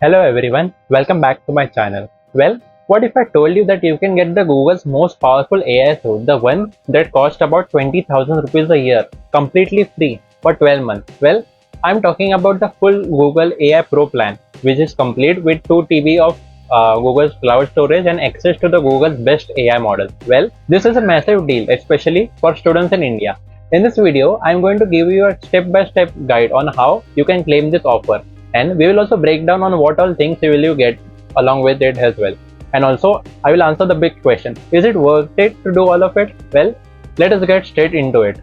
Hello everyone, welcome back to my channel. Well, what if I told you that you can get the Google's most powerful AI tool, the one that costs about 20,000 rupees a year, completely free for 12 months? Well, I'm talking about the full Google AI Pro plan, which is complete with 2 TB of Google's cloud storage and access to the Google's best AI model. Well, this is a massive deal, especially for students in India. In this video, I'm going to give you a step-by-step guide on how you can claim this offer, and we will also break down on what all things will you get along with it as well. And also I will answer the big question, is it worth it to do all of it? Well, let us get straight into it.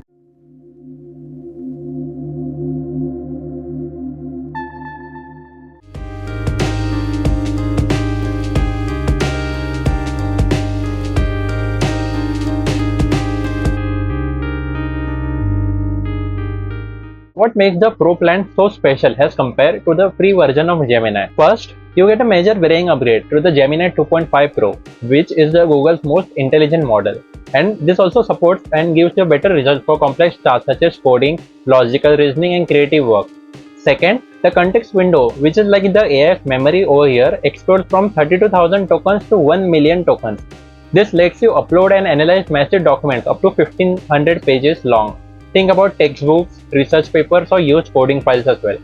What makes the Pro plan so special as compared to the free version of Gemini? First, you get a major varying upgrade to the Gemini 2.5 Pro, which is the Google's most intelligent model. And this also supports and gives you better results for complex tasks such as coding, logical reasoning, and creative work. Second, the context window, which is like the AI's memory over here, explodes from 32,000 tokens to 1 million tokens. This lets you upload and analyze massive documents up to 1500 pages long. Think about textbooks, research papers, or used coding files as well.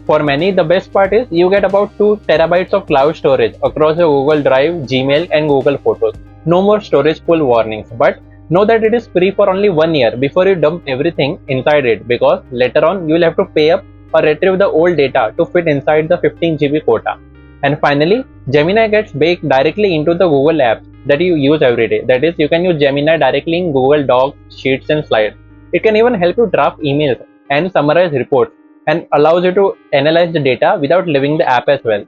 For many, the best part is you get about 2 terabytes of cloud storage across your Google Drive, Gmail, and Google Photos. No more storage pool warnings, but know that it is free for only 1 year before you dump everything inside it, because later on you will have to pay up or retrieve the old data to fit inside the 15 GB quota. And finally, Gemini gets baked directly into the Google apps that you use every day. That is, you can use Gemini directly in Google Docs, Sheets, and Slides. It can even help you draft emails and summarize reports, and allows you to analyze the data without leaving the app as well.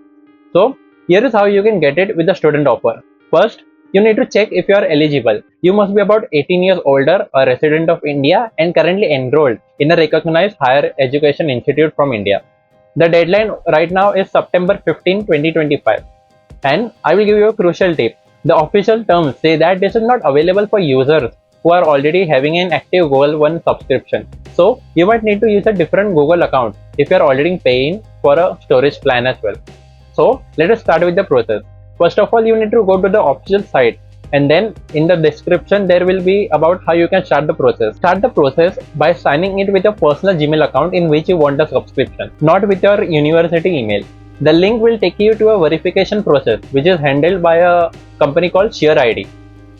So here is how you can get it with the student offer. First, you need to check if you are eligible. You must be about 18 years older, a resident of India, and currently enrolled in a recognized higher education institute from India. The deadline right now is September 15, 2025. And I will give you a crucial tip. The official terms say that this is not available for users who are already having an active Google One subscription. So you might need to use a different Google account if you are already paying for a storage plan as well. So let us start with the process. First of all, you need to go to the official site, and then in the description there will be about how you can start the process. Start the process by signing it with your personal Gmail account in which you want the subscription, not with your university email. The link will take you to a verification process which is handled by a company called SheerID.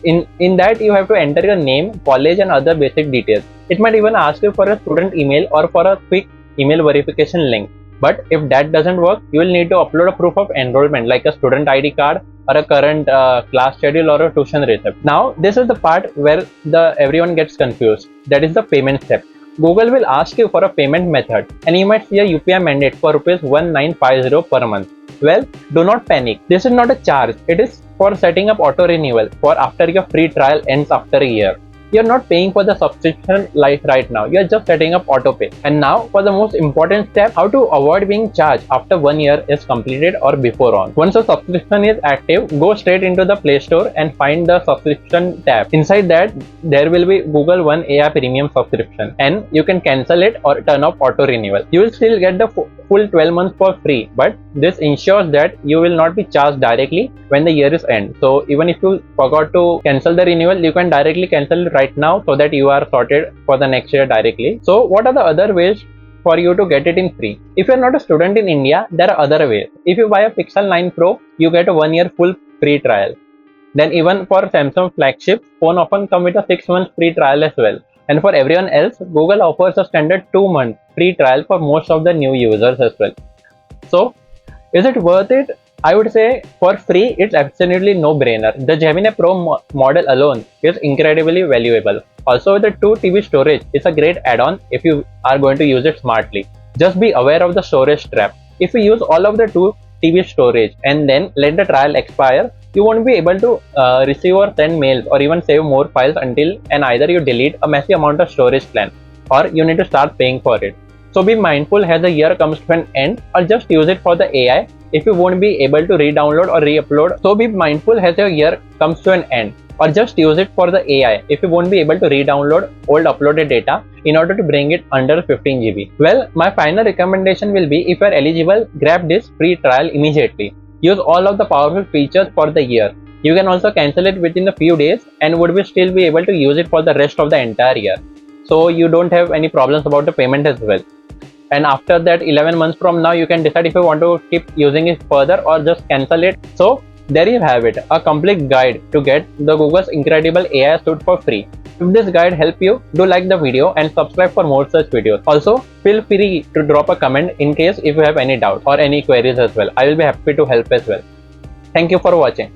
In that you have to enter your name, college, and other basic details. It might even ask you for a student email or for a quick email verification link. But if that doesn't work, you will need to upload a proof of enrollment like a student ID card or a current class schedule or a tuition receipt. Now this is the part where everyone gets confused. That is the payment step. Google will ask you for a payment method, and you might see a UPI mandate for Rs 1950 per month. Well, do not panic. This is not a charge. It is for setting up auto renewal for after your free trial ends after a year. You're not paying for the subscription right now. You're just setting up auto pay. And now for the most important step, how to avoid being charged after 1 year is completed or before on. Once the subscription is active, go straight into the Play Store and find the subscription tab. Inside that, there will be Google One AI Premium subscription, and you can cancel it or turn off auto renewal. You will still get the full 12 months for free, but this ensures that you will not be charged directly when the year is end. So even if you forgot to cancel the renewal, you can directly cancel it right now so that you are sorted for the next year directly. So what are the other ways for you to get it in free? If you are not a student in India, there are other ways. If you buy a Pixel 9 Pro, you get a 1 year full free trial. Then even for Samsung flagship phone often come with a 6 months free trial as well. And for everyone else, Google offers a standard 2 month free trial for most of the new users as well. So is it worth it? I would say for free, it's absolutely no brainer. The Gemini Pro model alone is incredibly valuable. Also, the 2 TB storage is a great add-on if you are going to use it smartly. Just be aware of the storage trap. If you use all of the 2 TB storage and then let the trial expire, you won't be able to receive or send mails or even save more files until and either you delete a massive amount of storage plan or you need to start paying for it. So be mindful as the year comes to an end, or just use it for the AI if you won't be able to re-download or re-upload. So be mindful as your year comes to an end. or just use it for the AI if you won't be able to re-download old uploaded data in order to bring it under 15 GB. Well, my final recommendation will be, if you are eligible, grab this free trial immediately. Use all of the powerful features for the year. You can also cancel it within a few days and would still be able to use it for the rest of the entire year. So you don't have any problems about the payment as well. And after that, 11 months from now, you can decide if you want to keep using it further or just cancel it. So there you have it, a complete guide to get the Google's incredible AI suite for free. If this guide helped you, do like the video and subscribe for more such videos. Also, feel free to drop a comment in case if you have any doubt or any queries as well. I will be happy to help as well. Thank you for watching.